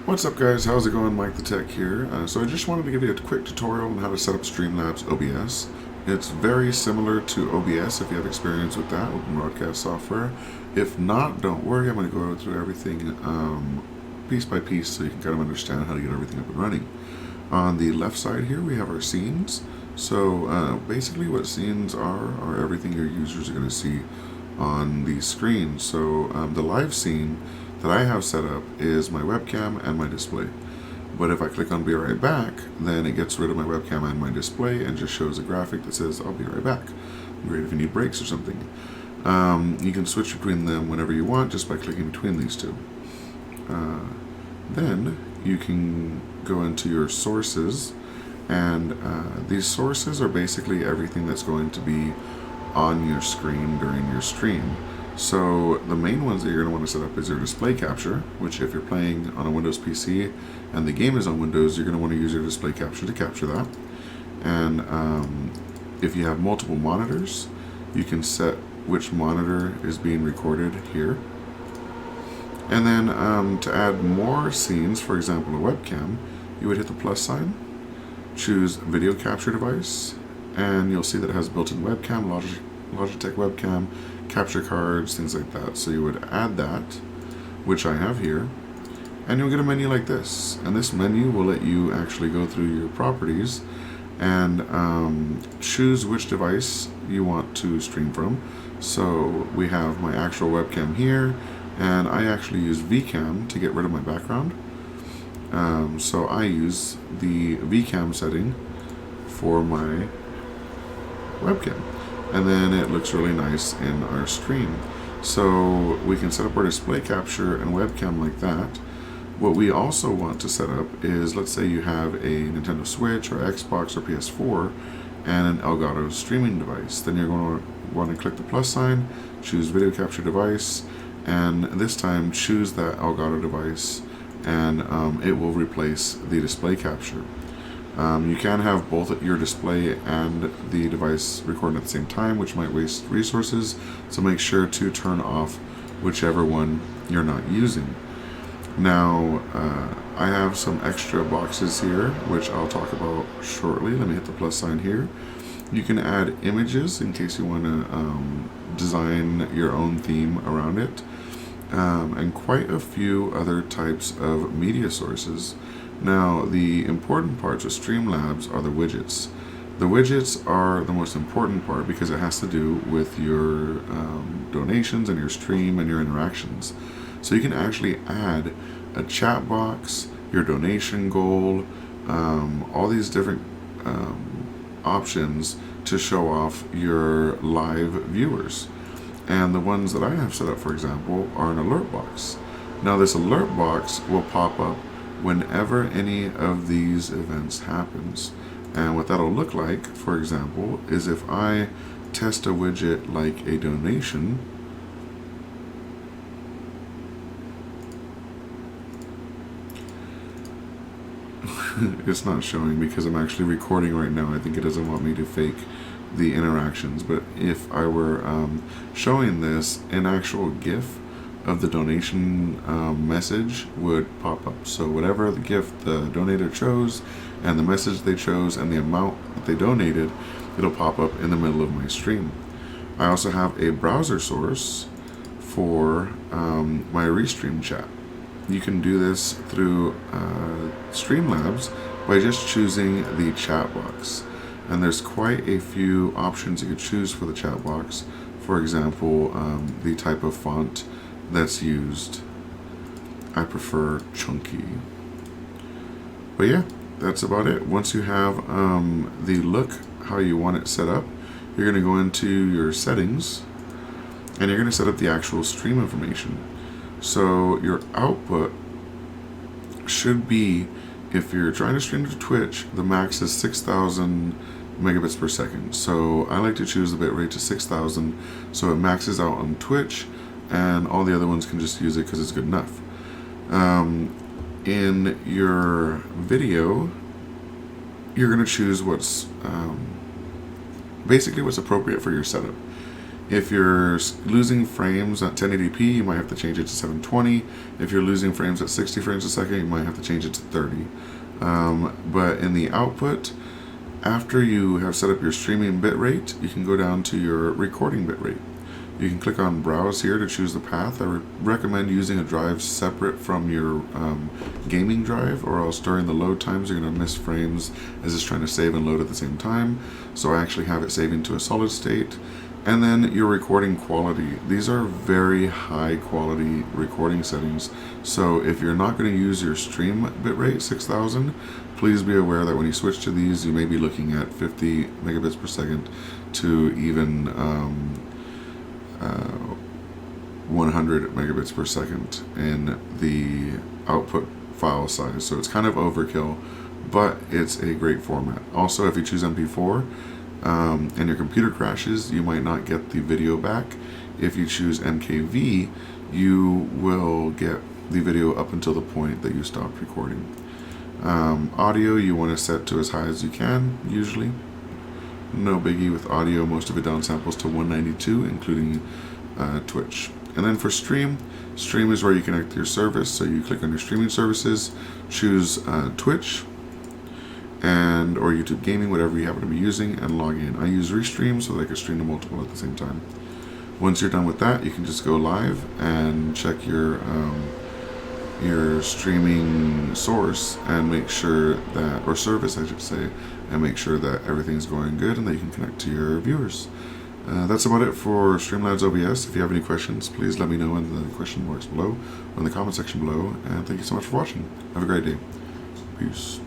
What's up guys, how's it going? MikeTheTech here. So I just wanted to give you a quick tutorial on how to set up Streamlabs OBS. It's very similar to OBS if you have experience with that, open broadcast software. If not, don't worry, I'm going to go through everything piece by piece so you can kind of understand how to get everything up and running. On the left side here we have our scenes. So basically what scenes are everything your users are going to see on the screen. So the live scene that I have set up is my webcam and my display. But if I click on be right back, then it gets rid of my webcam and my display and just shows a graphic that says I'll be right back. Great if you need breaks or something. You can switch between them whenever you want just by clicking between these two. Then you can go into your sources, and these sources are basically everything that's going to be on your screen during your stream. So the main ones that you're going to want to set up is your display capture, which if you're playing on a Windows PC and the game is on Windows, you're going to want to use your display capture to capture that. And if you have multiple monitors, you can set which monitor is being recorded here. And then to add more scenes, for example a webcam, you would hit the plus sign, choose video capture device, and you'll see that it has built-in webcam, Logitech webcam, capture cards, things like that. So you would add that, which I have here, and you'll get a menu like this. And this menu will let you actually go through your properties and choose which device you want to stream from. So we have my actual webcam here, and I actually use VCam to get rid of my background. So I use the VCam setting for my webcam, and then it looks really nice in our stream. So we can set up our display capture and webcam like that. What we also want to set up is, let's say you have a Nintendo Switch or Xbox or PS4 and an Elgato streaming device. Then you're going to want to click the plus sign, choose video capture device, and this time choose that Elgato device, and it will replace the display capture. You can have both your display and the device recording at the same time, which might waste resources, so make sure to turn off whichever one you're not using. Now, I have some extra boxes here, which I'll talk about shortly. Let me hit the plus sign here. You can add images in case you want to design your own theme around it, and quite a few other types of media sources. Now, the important parts of Streamlabs are the widgets. The widgets are the most important part because it has to do with your donations and your stream and your interactions. So you can actually add a chat box, your donation goal, all these different options to show off your live viewers. And the ones that I have set up, for example, are an alert box. Now this alert box will pop up whenever any of these events happens. And what that'll look like, for example, is if I test a widget like a donation, it's not showing because I'm actually recording right now. I think it doesn't want me to fake the interactions, but if I were showing this, an actual GIF of the donation message would pop up. So whatever the gift the donator chose and the message they chose and the amount that they donated, it'll pop up in the middle of my stream. I also have a browser source for my restream chat. You can do this through Streamlabs by just choosing the chat box. And there's quite a few options you could choose for the chat box. For example, the type of font that's used. I prefer chunky. But yeah, that's about it. Once you have the look how you want it set up, you're going to go into your settings and you're going to set up the actual stream information. So your output should be, if you're trying to stream to Twitch, the max is 6,000 megabits per second. So I like to choose the bitrate to 6,000 so it maxes out on Twitch, and all the other ones can just use it because it's good enough. In your video, you're going to choose what's basically what's appropriate for your setup. If you're losing frames at 1080p, you might have to change it to 720. If you're losing frames at 60 frames a second, you might have to change it to 30. But in the output, after you have set up your streaming bitrate, you can go down to your recording bitrate. You can click on Browse here to choose the path. I recommend using a drive separate from your gaming drive, or else during the load times you're going to miss frames as it's trying to save and load at the same time. So I actually have it saving to a solid state. And then your recording quality. These are very high quality recording settings. So if you're not going to use your stream bitrate 6000, please be aware that when you switch to these, you may be looking at 50 megabits per second to even 100 megabits per second in the output file size. So it's kind of overkill, but it's a great format. Also, if you choose MP4 and your computer crashes, you might not get the video back. If you choose MKV, you will get the video up until the point that you stopped recording. Audio, you want to set to as high as you can, usually. No biggie with audio, most of it downsamples to 192, including Twitch. And then for stream is where you connect to your service. So you click on your streaming services, choose Twitch and or YouTube Gaming, whatever you happen to be using, and log in. I use Restream so that I can stream to multiple at the same time. Once you're done with that, you can just go live and check your streaming source and make sure that, or service I should say, and make sure that everything's going good and that you can connect to your viewers. That's about it for Streamlabs OBS. If you have any questions, please let me know in the question box below, or in the comment section below, and thank you so much for watching. Have a great day. Peace.